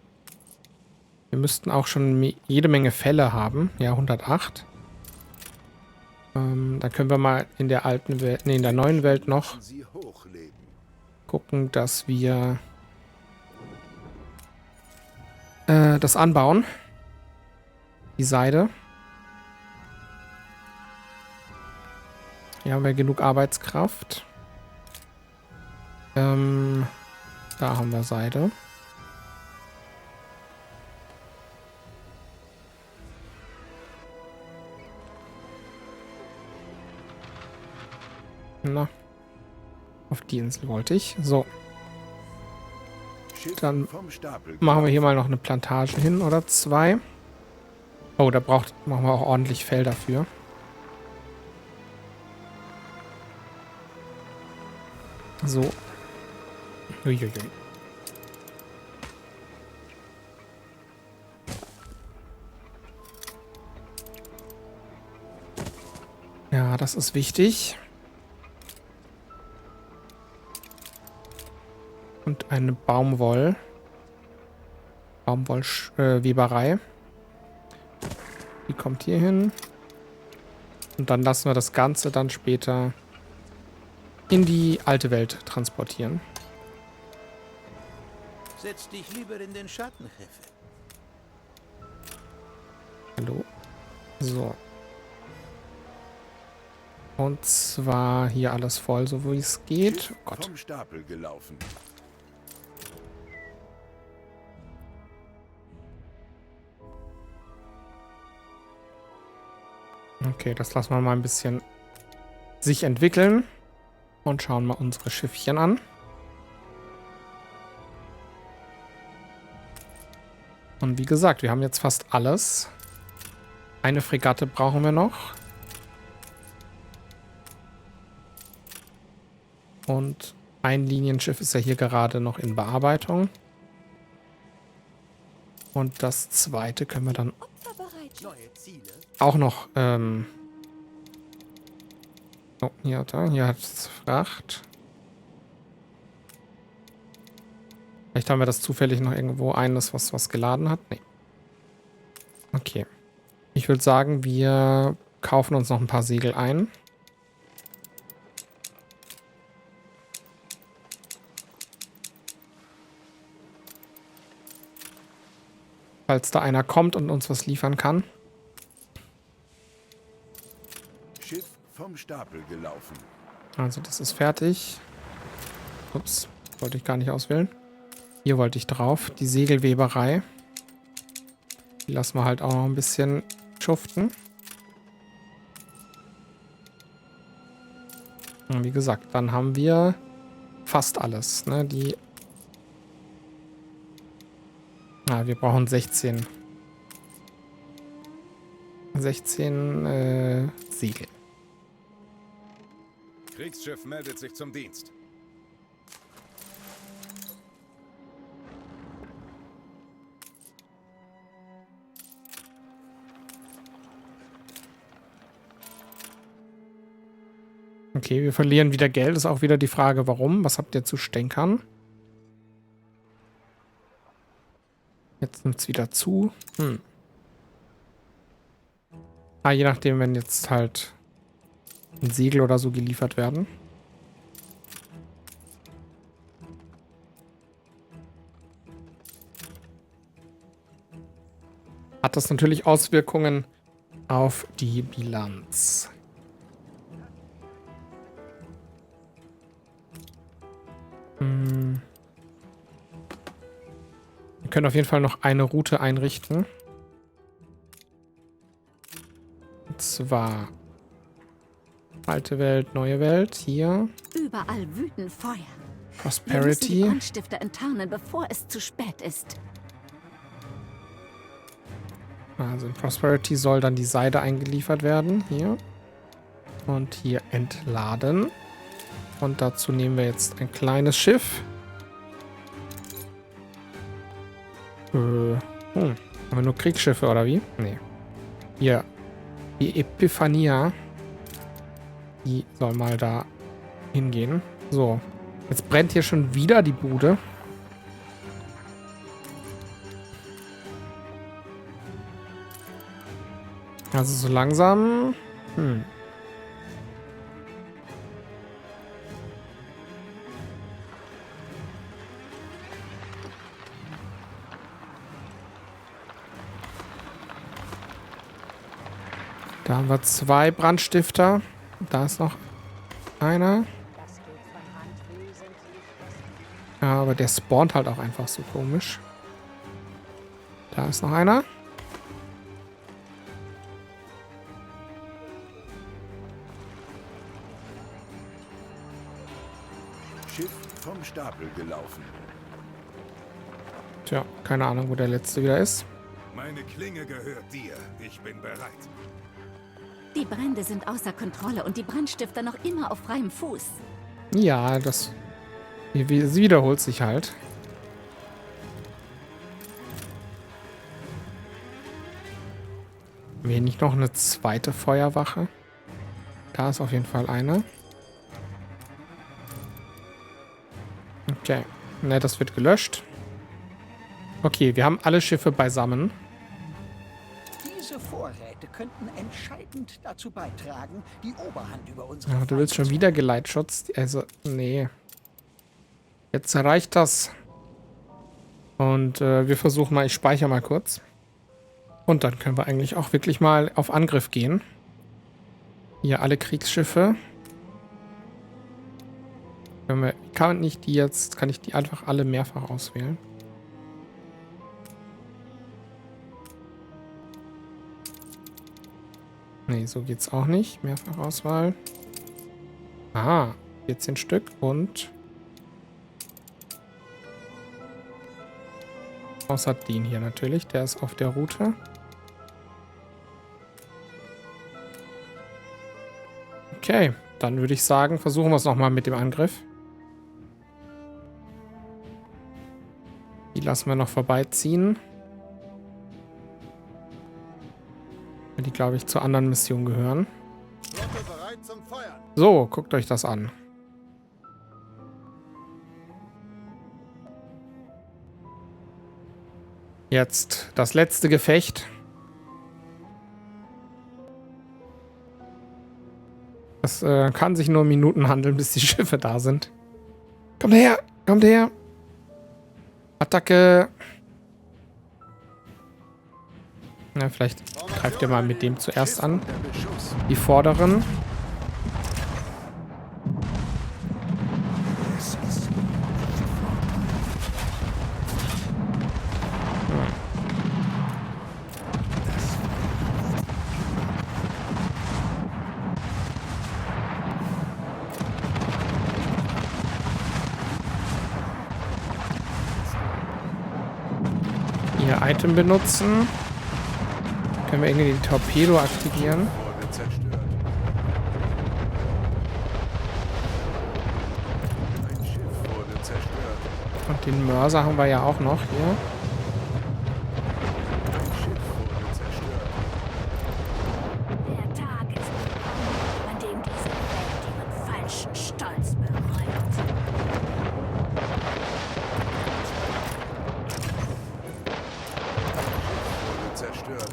Wir müssten auch schon jede Menge Fälle haben. Ja, 108. Dann können wir mal in der alten Welt, in der neuen Welt noch gucken, dass wir das anbauen. Die Seide. Hier haben wir genug Arbeitskraft. Da haben wir Seide. Na, auf die Insel wollte ich. So. Dann machen wir hier mal noch eine Plantage hin oder 2. Oh, da machen wir auch ordentlich Felder für. So. Uiuiui. Ja, das ist wichtig. Und eine Baumwollweberei. Die kommt hier hin. Und dann lassen wir das Ganze dann später in die alte Welt transportieren. Setz dich lieber in den Schatten, Jefe. Hallo. So. Und zwar hier alles voll, so wie es geht. Oh Gott. Vom Stapel gelaufen. Okay, das lassen wir mal ein bisschen sich entwickeln. Und schauen mal unsere Schiffchen an. Und wie gesagt, wir haben jetzt fast alles. Eine Fregatte brauchen wir noch. Und ein Linienschiff ist ja hier gerade noch in Bearbeitung. Und das zweite können wir dann auch noch... Oh, hier hat es Fracht. Vielleicht haben wir das zufällig noch irgendwo eines, was geladen hat. Nee. Okay. Ich würde sagen, wir kaufen uns noch ein paar Segel ein. Falls da einer kommt und uns was liefern kann. Schiff vom Stapel gelaufen. Also das ist fertig. Ups, wollte ich gar nicht auswählen. Hier wollte ich drauf. Die Segelweberei. Die lassen wir halt auch noch ein bisschen schuften. Und wie gesagt, dann haben wir fast alles, ne? Die... wir brauchen 16. 16 Segel. Kriegsschiff meldet sich zum Dienst. Okay, wir verlieren wieder Geld. Ist auch wieder die Frage, warum? Was habt ihr zu stänkern? Jetzt nimmt es wieder zu. Je nachdem, wenn jetzt halt ein Segel oder so geliefert werden. Hat das natürlich Auswirkungen auf die Bilanz. Wir können auf jeden Fall noch eine Route einrichten. Und zwar alte Welt, neue Welt. Hier. Überall wüten Feuer. Wir müssen die Prosperity. Brandstifter enttarnen, bevor es zu spät ist. Also in Prosperity soll dann die Seide eingeliefert werden. Hier. Und hier entladen. Und dazu nehmen wir jetzt ein kleines Schiff. Haben wir nur Kriegsschiffe oder wie? Nee. Hier. Die Epiphania. Die soll mal da hingehen. So. Jetzt brennt hier schon wieder die Bude. Also so langsam. Da haben wir 2 Brandstifter. Da ist noch einer. Ja, aber der spawnt halt auch einfach so komisch. Da ist noch einer. Schiff vom Stapel gelaufen. Tja, keine Ahnung, wo der letzte wieder ist. Meine Klinge gehört dir. Ich bin bereit. Die Brände sind außer Kontrolle und die Brandstifter noch immer auf freiem Fuß. Ja, das sie wiederholt sich halt. Haben wir nicht noch eine zweite Feuerwache? Da ist auf jeden Fall eine. Okay. Ne, das wird gelöscht. Okay, wir haben alle Schiffe beisammen. Diese Vorräte könnten entscheidend dazu beitragen, die Oberhand über unsere Ja, du willst schon wieder Geleitschutz? Also, nee. Jetzt reicht das. Und wir versuchen mal, ich speichere mal kurz. Und dann können wir eigentlich auch wirklich mal auf Angriff gehen. Hier alle Kriegsschiffe. Kann ich die einfach alle mehrfach auswählen? Nee, so geht's auch nicht. Mehrfachauswahl. Ah, 14 Stück und außer den hier natürlich. Der ist auf der Route. Okay, dann würde ich sagen, versuchen wir es nochmal mit dem Angriff. Die lassen wir noch vorbeiziehen. Die, glaube ich, zur anderen Mission gehören. So, guckt euch das an. Jetzt das letzte Gefecht. Das kann sich nur um Minuten handeln, bis die Schiffe da sind. Kommt her! Kommt her! Attacke! Na, vielleicht greift ihr mal mit dem zuerst an. Die vorderen. wir Item benutzen. Können wir irgendwie den Torpedo aktivieren. Wurde zerstört. Ein Schiff wurde zerstört. Und den Mörser haben wir ja auch noch hier. Ein Schiff wurde zerstört. Der Tag ist gekommen, an dem diese Welt ihren falschen Stolz bereut. Wurde zerstört.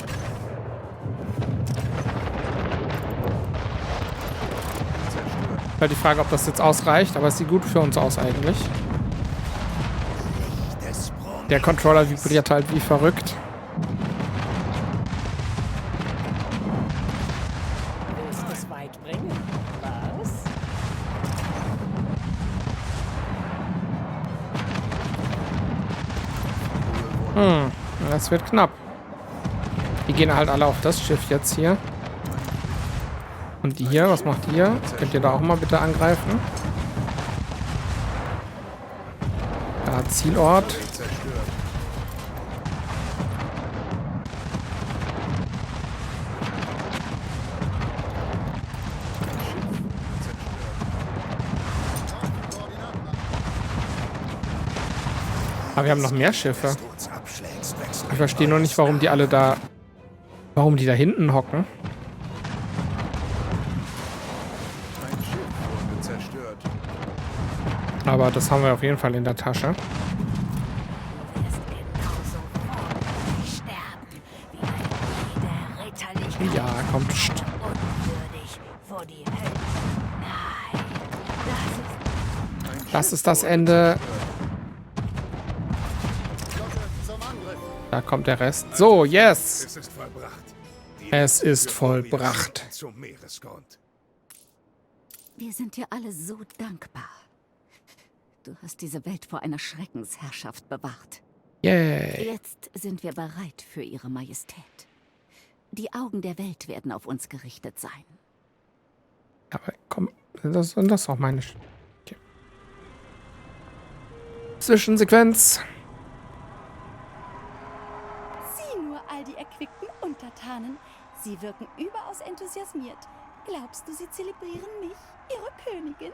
Zerstört. Halt die Frage, ob das jetzt ausreicht, aber es sieht gut für uns aus eigentlich. Der Controller vibriert halt wie verrückt. Willst du es weit bringen? Was? Das wird knapp. Die gehen halt alle auf das Schiff jetzt hier. Und die hier, was macht ihr? Könnt ihr da auch mal bitte angreifen? Ja, Zielort. Zerstört. Aber wir haben noch mehr Schiffe. Du uns abschlägst, wächst Ich verstehe nur nicht, warum die alle da... Warum die da hinten hocken. Ein Schiff wurde zerstört. Aber das haben wir auf jeden Fall in der Tasche. Du wirst genauso vorwürdig sterben, wie ein ritterlich Ja, kommt. Pst. unwürdig vor die Hölle. Nein, Das ist das Ende. Da kommt der Rest. So, yes! Es ist vollbracht. Die Es ist Erde vollbracht. führt zum Meeresgrund. Wir sind dir alle so dankbar. Du hast diese Welt vor einer Schreckensherrschaft bewahrt. Yay. Jetzt sind wir bereit für Ihre Majestät. Die Augen der Welt werden auf uns gerichtet sein. Aber komm, das ist auch meine... Okay. Zwischensequenz. Sieh nur all die erquickten Untertanen. Sie wirken überaus enthusiasmiert. Glaubst du, sie zelebrieren mich, ihre Königin?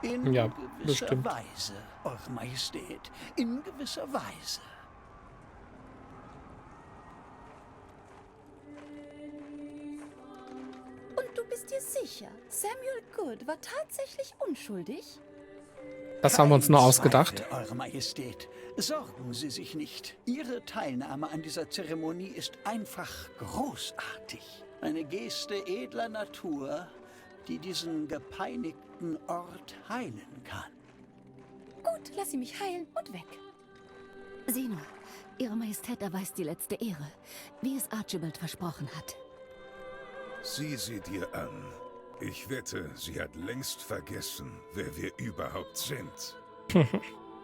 In Ja, gewisser bestimmt. Weise, Eure Majestät. In gewisser Weise. Und du bist dir sicher, Samuel Good war tatsächlich unschuldig? Das haben wir uns nur Kein ausgedacht. Zweifel, Eure Majestät. Sorgen Sie sich nicht. Ihre Teilnahme an dieser Zeremonie ist einfach großartig. Eine Geste edler Natur, die diesen gepeinigten Ort heilen kann. Gut, lass sie mich heilen und weg. Sieh nur, Ihre Majestät erweist die letzte Ehre, wie es Archibald versprochen hat. Sieh sie dir an. Ich wette, sie hat längst vergessen, wer wir überhaupt sind.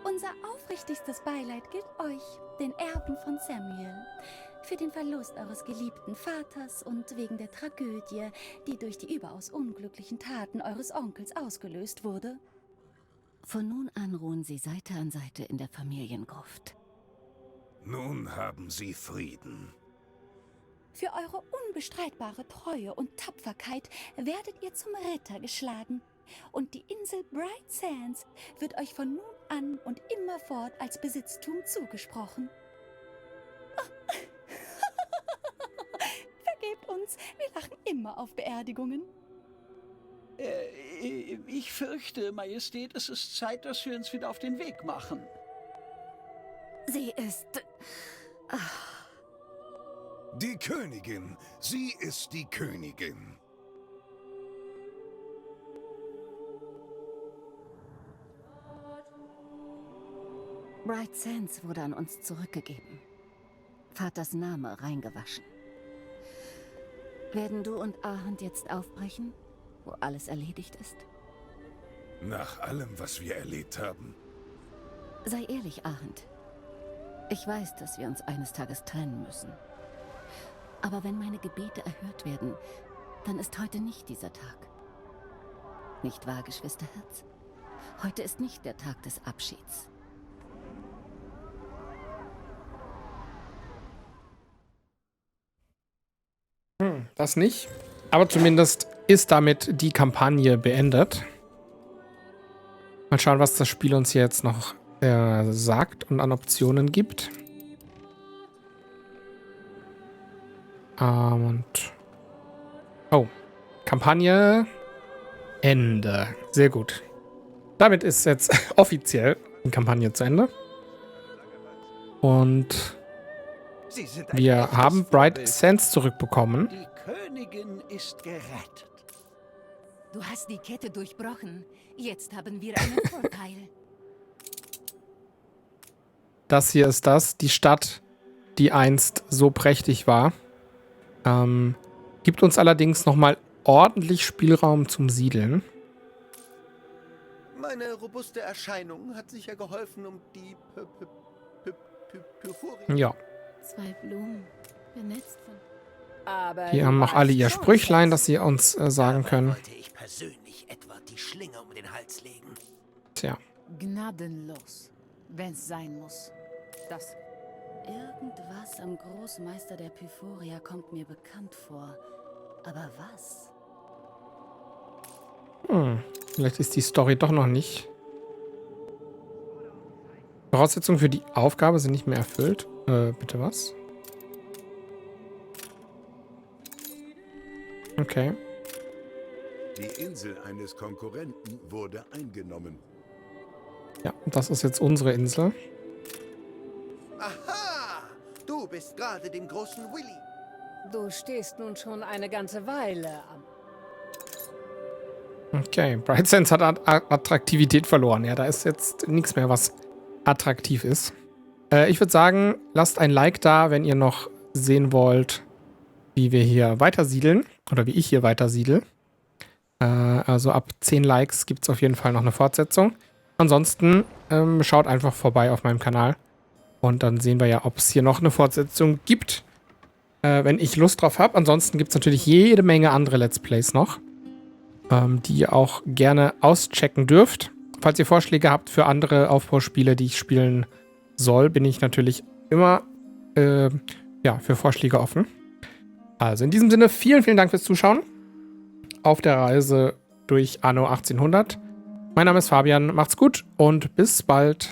Unser aufrichtigstes Beileid gilt euch, den Erben von Samuel. Für den Verlust eures geliebten Vaters und wegen der Tragödie, die durch die überaus unglücklichen Taten eures Onkels ausgelöst wurde. Von nun an ruhen Sie Seite an Seite in der Familiengruft. Nun haben sie Frieden. Für eure unbestreitbare Treue und Tapferkeit werdet ihr zum Ritter geschlagen. Und die Insel Bright Sands wird euch von nun an und immerfort als Besitztum zugesprochen. Vergebt uns, wir lachen immer auf Beerdigungen. Ich fürchte, Majestät, es ist Zeit, dass wir uns wieder auf den Weg machen. Sie ist... Die Königin. Sie ist die Königin. Bright Sands wurde an uns zurückgegeben. Vaters Name reingewaschen. Werden du und Ahand jetzt aufbrechen, wo alles erledigt ist? Nach allem, was wir erlebt haben. Sei ehrlich, Ahand. Ich weiß, dass wir uns eines Tages trennen müssen. Aber wenn meine Gebete erhört werden, dann ist heute nicht dieser Tag. Nicht wahr, Geschwisterherz? Heute ist nicht der Tag des Abschieds. Das nicht. Aber zumindest ist damit die Kampagne beendet. Mal schauen, was das Spiel uns hier jetzt noch sagt und an Optionen gibt. Und... Oh. Kampagne Ende. Sehr gut. Damit ist jetzt offiziell die Kampagne zu Ende. Und wir haben Bright Sands zurückbekommen. Die Königin ist gerettet. Du hast die Kette durchbrochen. Jetzt haben wir einen Vorteil. Das hier ist die Stadt, die einst so prächtig war. Gibt uns allerdings nochmal ordentlich Spielraum zum Siedeln. Meine robuste Erscheinung hat sicher geholfen, um die Pyphorien. Ja. 2 Blumen, benetzt von... Aber Die haben auch alle ihr Sprüchlein, das sie uns sagen können. Wollte ich persönlich etwa die Schlinge um den Hals legen? Tja. gnadenlos, wenn's sein muss. Das... Irgendwas am Großmeister der Pyphoria kommt mir bekannt vor. Aber was? Vielleicht ist die Story doch noch nicht. Voraussetzungen für die Aufgabe sind nicht mehr erfüllt. Bitte was? Okay. Die Insel eines Konkurrenten wurde eingenommen. Ja, das ist jetzt unsere Insel. Aha! Du bist gerade dem großen Willy. Du stehst nun schon eine ganze Weile am... Okay, Bright Sands hat Attraktivität verloren. Ja, da ist jetzt nichts mehr, was attraktiv ist. Ich würde sagen, lasst ein Like da, wenn ihr noch sehen wollt, wie wir hier weitersiedeln. Oder wie ich hier weitersiedel. Also ab 10 Likes gibt es auf jeden Fall noch eine Fortsetzung. Ansonsten schaut einfach vorbei auf meinem Kanal. Und dann sehen wir ja, ob es hier noch eine Fortsetzung gibt. Wenn ich Lust drauf habe. Ansonsten gibt es natürlich jede Menge andere Let's Plays noch, die ihr auch gerne auschecken dürft. Falls ihr Vorschläge habt für andere Aufbauspiele, die ich spielen soll, bin ich natürlich immer für Vorschläge offen. Also in diesem Sinne, vielen, vielen Dank fürs Zuschauen auf der Reise durch Anno 1800. Mein Name ist Fabian, macht's gut und bis bald.